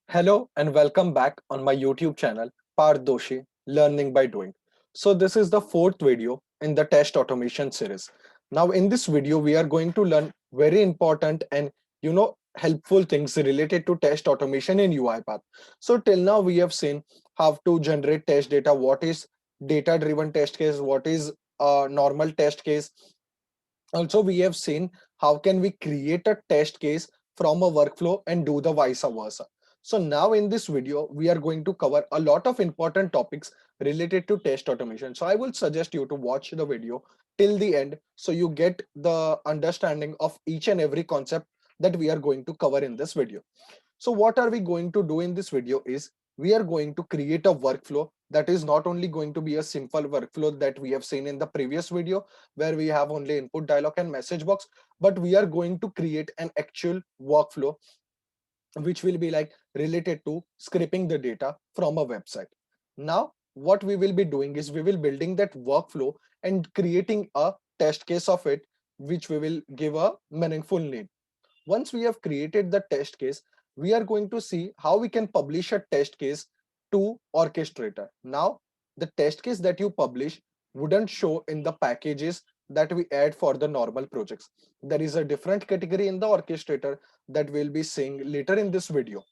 Hello and welcome back on my YouTube channel, Parth Doshi, Learning by Doing. So this is the fourth video in the test automation series. Now in this video, we are going to learn very important and helpful things related to test automation in UiPath. So till now we have seen how to generate test data, what is data driven test case, what is a normal test case. Also, we have seen how can we create a test case from a workflow and do the vice versa. So now in this video, we are going to cover a lot of important topics related to test automation. So I will suggest you to watch the video till the end so you get the understanding of each and every concept that we are going to cover in this video. So what are we going to do in this video is we are going to create a workflow that is not only going to be a simple workflow that we have seen in the previous video where we have only input dialog and message box, but we are going to create an actual workflow which will be like related to scraping the data from a website. Now, what we will be doing is we will building that workflow and creating a test case of it, which we will give a meaningful name. Once we have created the test case, we are going to see how we can publish a test case to Orchestrator. Now, the test case that you publish wouldn't show in the packages that we add for the normal projects. There is a different category in the Orchestrator that we'll be seeing later in this video.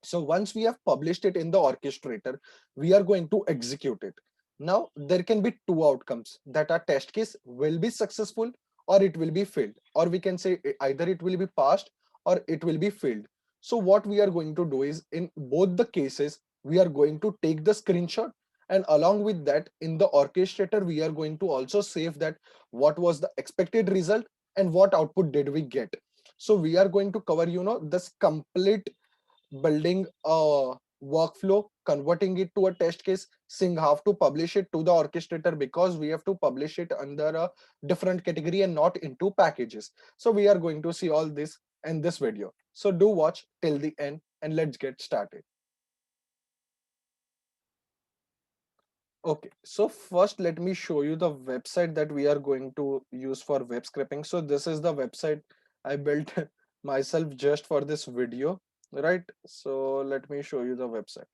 So once we have published it in the Orchestrator, we are going to execute it. Now, there can be two outcomes that our test case will be successful or it will be failed, or we can say either it will be passed or it will be failed. So what we are going to do is in both the cases, we are going to take the screenshot, and along with that in the Orchestrator, we are going to also save that what was the expected result and what output did we get. So we are going to cover, this complete building a workflow, converting it to a test case, seeing how to publish it to the Orchestrator because we have to publish it under a different category and not into packages. So we are going to see all this in this video. So do watch till the end and let's get started. Okay, so first let me show you the website that we are going to use for web scraping. So this is the website I built myself just for this video, right? So let me show you the website.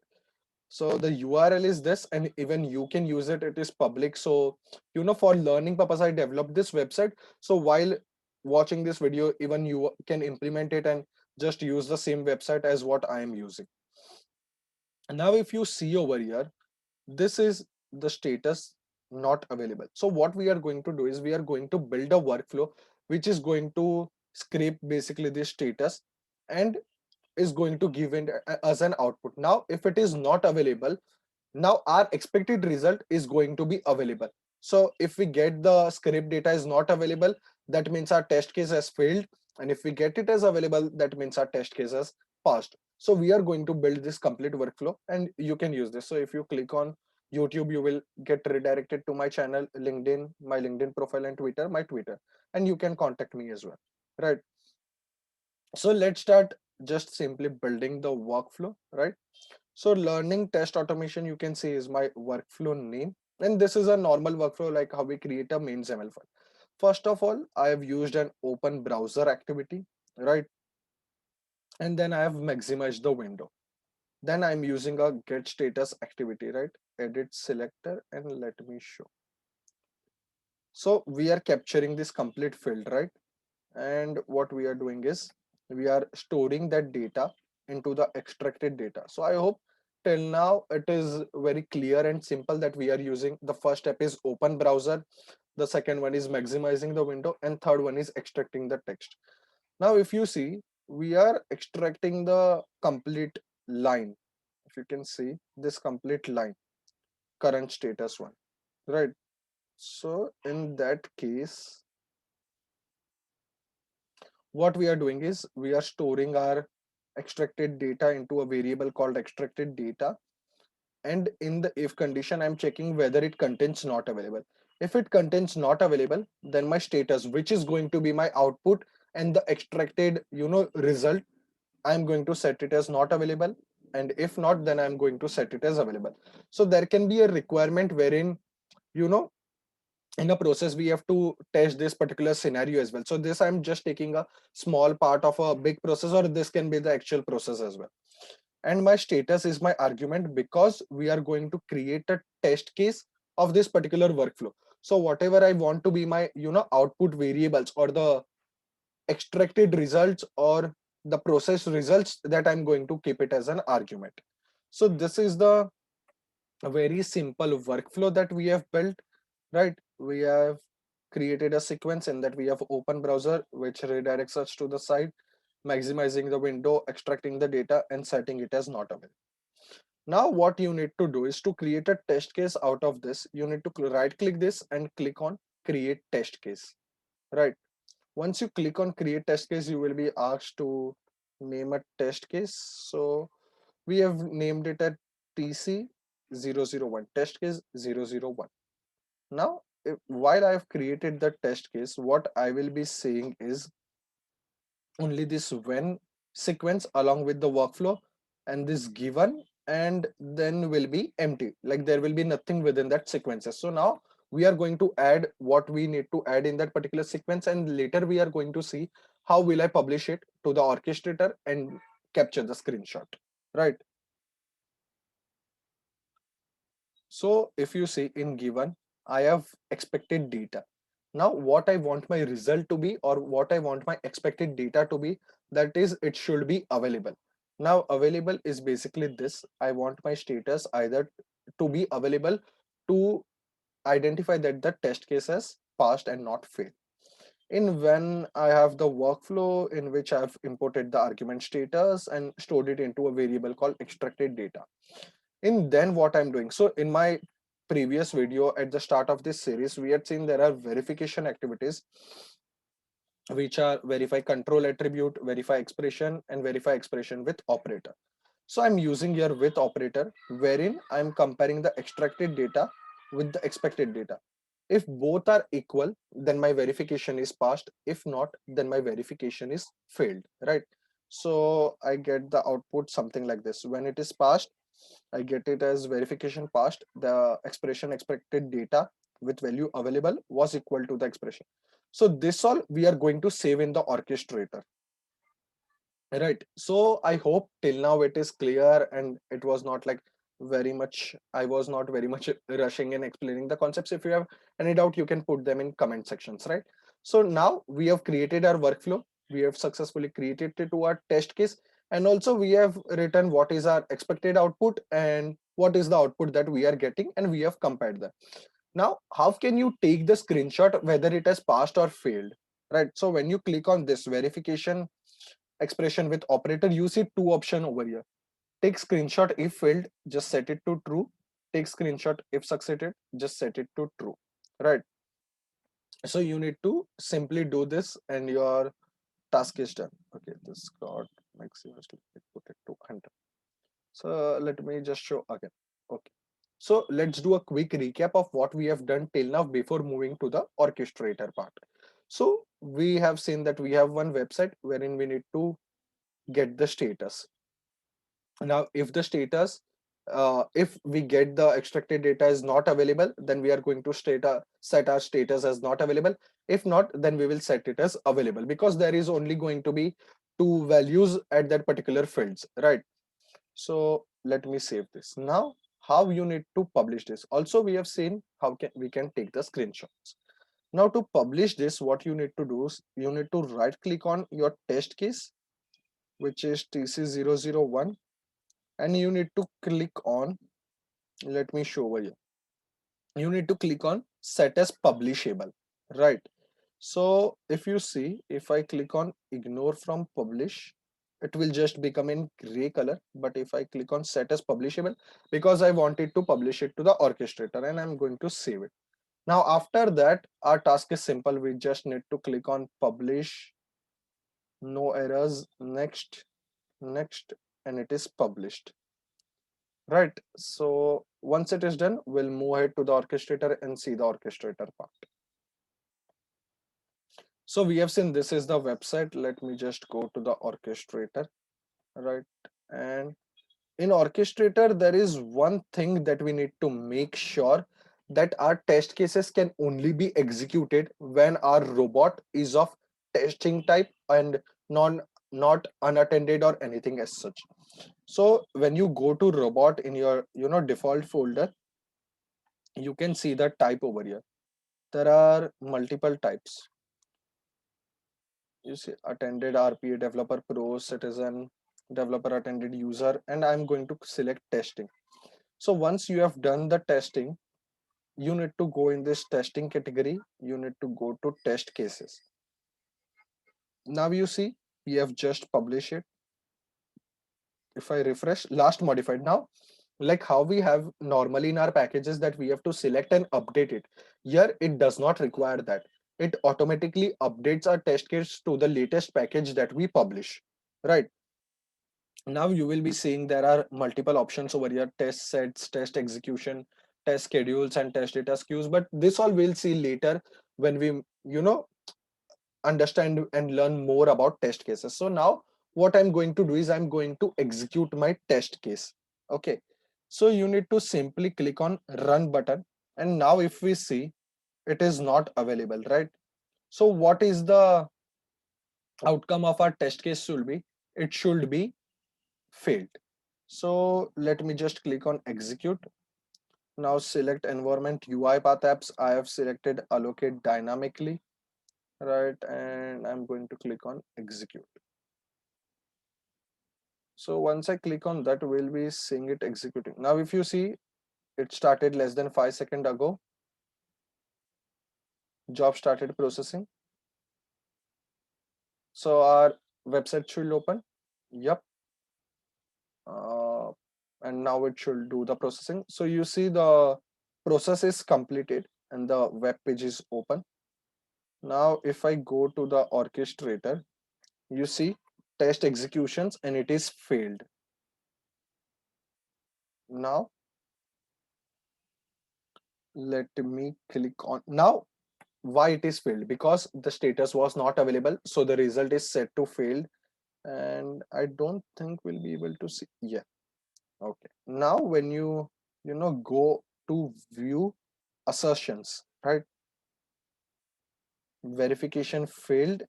So the URL is this, and even you can use it. It is public. So, for learning purpose, I developed this website. So while watching this video, even you can implement it and just use the same website as what I am using. Now, if you see over here, this is the status not available. So what we are going to do is we are going to build a workflow which is going to scrape basically this status and is going to give it as an output. Now, if it is not available, now our expected result is going to be available. So if we get the script data is not available, that means our test case has failed. And if we get it as available, that means our test case has passed. So we are going to build this complete workflow and you can use this. So if you click on YouTube, you will get redirected to my channel, LinkedIn, my LinkedIn profile, and Twitter, my Twitter, and you can contact me as well, right? So let's start just simply building the workflow, right? So learning test automation, you can see is my workflow name. And this is a normal workflow like how we create a main XML file. First of all, I have used an open browser activity, right? And then I have maximized the window. Then I'm using a get status activity, right? Edit selector and let me show. So we are capturing this complete field, right? And what we are doing is we are storing that data into the extracted data. So I hope till now it is very clear and simple that we are using the first step is open browser, the second one is maximizing the window, and third one is extracting the text. Now if you see, we are extracting the complete line. If you can see this complete line, current status one, right? So in that case, what we are doing is we are storing our extracted data into a variable called extracted data, and in the if condition I'm checking whether it contains not available. If it contains not available, then my status, which is going to be my output and the extracted result, I'm going to set it as not available, and if not, then I'm going to set it as available. So there can be a requirement wherein you know in a process we have to test this particular scenario as well. So this I'm just taking a small part of a big process, or this can be the actual process as well. And my status is my argument, because we are going to create a test case of this particular workflow. So whatever I want to be my output variables, or the extracted results, or the process results, that I'm going to keep it as an argument. So this is the very simple workflow that we have built, right? We have created a sequence in that we have open browser, which redirects us to the site, maximizing the window, extracting the data, and setting it as not available. Now what you need to do is to create a test case out of this. You need to right click this and click on create test case, right? Once you click on create test case, you will be asked to name a test case. So we have named it at TC001, test case 001. Now, while I have created the test case, what I will be saying is only this when sequence along with the workflow, and this given, and then will be empty, like there will be nothing within that sequences. So now we are going to add what we need to add in that particular sequence, and later we are going to see how will I publish it to the orchestrator and capture the screenshot, right? So if you see in given, I have expected data. Now what I want my result to be, or what I want my expected data to be, that is it should be available. Now available is basically this. I want my status either to be available to identify that the test case has passed and not failed. In when I have the workflow in which I've imported the argument status and stored it into a variable called extracted data. In then what I'm doing, so in my previous video at the start of this series, we had seen there are verification activities, which are verify control attribute, verify expression, and verify expression with operator. So I'm using here with operator, wherein I'm comparing the extracted data with the expected data. If both are equal, then my verification is passed. If not, then my verification is failed, right? So I get the output something like this. When it is passed, I get it as verification passed. The expression expected data with value available was equal to the expression. So this all we are going to save in the orchestrator. Right. So I hope till now it is clear, and it was not like very much, I was not very much rushing in explaining the concepts. If you have any doubt, you can put them in comment sections, right? So now we have created our workflow. We have successfully created it to our test case. And also we have written what is our expected output and what is the output that we are getting, and we have compared them. Now, how can you take the screenshot whether it has passed or failed? Right. So when you click on this verification expression with operator, you see two option over here. Take screenshot if failed, just set it to true. Take screenshot if succeeded, just set it to true, right? So you need to simply do this and your task is done. Okay, this got makes you put it to 100. So let me just show again. Okay, so let's do a quick recap of what we have done till now before moving to the orchestrator part. So we have seen that we have one website wherein we need to get the status. Now if the status, if we get the extracted data is not available, then we are going to set our status as not available. If not, then we will set it as available, because there is only going to be two values at that particular fields, right? So let me save this. Now how you need to publish this, also we have seen how we can take the screenshots. Now to publish this, what you need to do is you need to right click on your test case, which is TC001, and you need to click on, let me show over here, you need to click on set as publishable, right? So if you see, if I click on ignore from publish, it will just become in gray color. But if I click on set as publishable, because I wanted to publish it to the orchestrator, and I'm going to save it. Now after that, our task is simple. We just need to click on publish, no errors, next, next, and it is published. Right. So once it is done, we'll move ahead to the orchestrator and see the orchestrator part. So we have seen this is the website. Let me just go to the orchestrator. Right. And in orchestrator, there is one thing that we need to make sure that our test cases can only be executed when our robot is of testing type and non not unattended or anything as such. So when you go to robot in your default folder, you can see the type over here. There are multiple types. You see attended, RPA, developer, pro, citizen, developer attended, user, and I'm going to select testing. So once you have done the testing, you need to go in this testing category. You need to go to test cases. Now you see we have just published it. If I refresh, last modified. Now, like how we have normally in our packages that we have to select and update it, here it does not require that. It automatically updates our test case to the latest package that we publish, right? Now you will be seeing there are multiple options over here: test sets, test execution, test schedules, and test data queues. But this all we'll see later when we understand and learn more about test cases. So now what I'm going to do is I'm going to execute my test case. Okay, so you need to simply click on run button, and now if we see, it is not available, right? So what is the outcome of our test case? Should be, it should be failed. So let me just click on execute. Now select environment, UiPath apps. I have selected allocate dynamically, right? And I'm going to click on execute. So once I click on that, we'll be seeing it executing. Now, if you see, it started less than 5 seconds ago. Job started processing. So our website should open. Yep. Uh, and now it should do the processing. So you see the process is completed and the web page is open. Now, if I go to the orchestrator, you see test executions and it is failed. Now, let me click on now. Why it is failed? Because the status was not available, so the result is set to failed, and I don't think we'll be able to see. Yeah, okay. Now when you go to view assertions, right? Verification failed.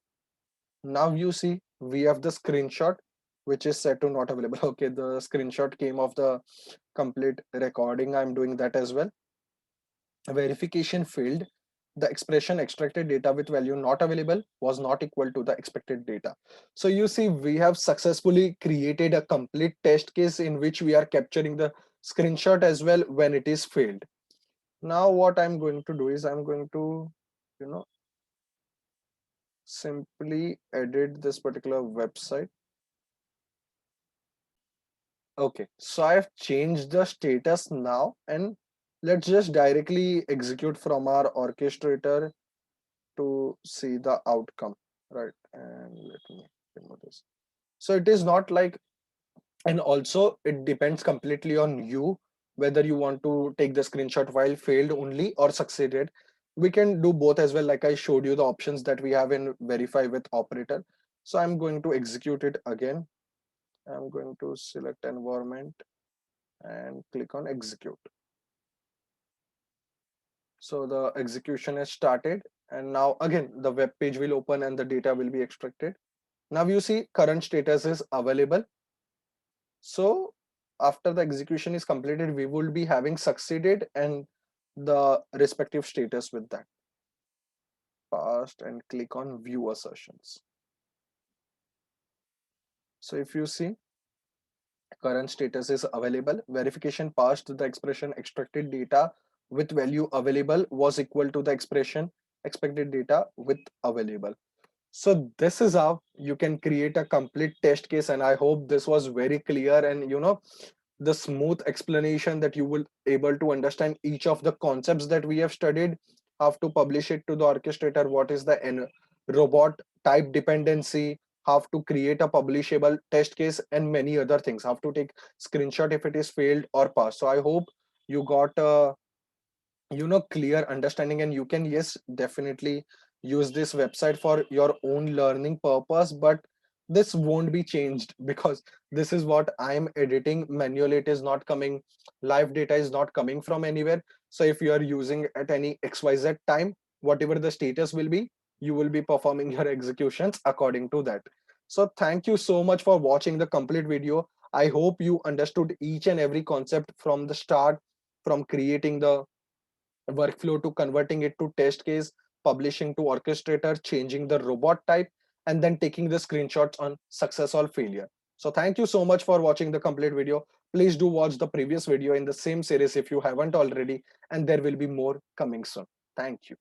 Now you see we have the screenshot which is set to not available. Okay, the screenshot came of the complete recording. I'm doing that as well. Verification failed. The expression extracted data with value not available was not equal to the expected data. So you see we have successfully created a complete test case in which we are capturing the screenshot as well when it is failed. Now what I'm going to do is I'm going to you know simply edit this particular website. Okay, so I've changed the status now, and let's just directly execute from our orchestrator to see the outcome, right? And let me remove this. So it is not like, and also it depends completely on you whether you want to take the screenshot while failed only or succeeded. We can do both as well, like I showed you the options that we have in verify with operator. So I'm going to execute it again. I'm going to select environment and click on execute. So the execution has started, and now again the web page will open and the data will be extracted. Now you see current status is available. So after the execution is completed, we will be having succeeded and the respective status with that. Passed and click on view assertions. So if you see current status is available, verification passed, the expression extracted data with value available was equal to the expression expected data with available. So this is how you can create a complete test case, and I hope this was very clear and the smooth explanation that you will able to understand each of the concepts that we have studied, how to publish it to the orchestrator, what is the robot type dependency, how to create a publishable test case, and many other things, how to take screenshot if it is failed or passed. So I hope you got a clear understanding, and you can, yes, definitely use this website for your own learning purpose. But this won't be changed because this is what I am editing manually. It is not coming, live data is not coming from anywhere. So if you are using at any XYZ time, whatever the status will be, you will be performing your executions according to that. So thank you so much for watching the complete video. I hope you understood each and every concept from the start, from creating the workflow to converting it to test case, publishing to orchestrator, changing the robot type, and then taking the screenshots on success or failure. So thank you so much for watching the complete video. Please do watch the previous video in the same series if you haven't already, and there will be more coming soon. Thank you.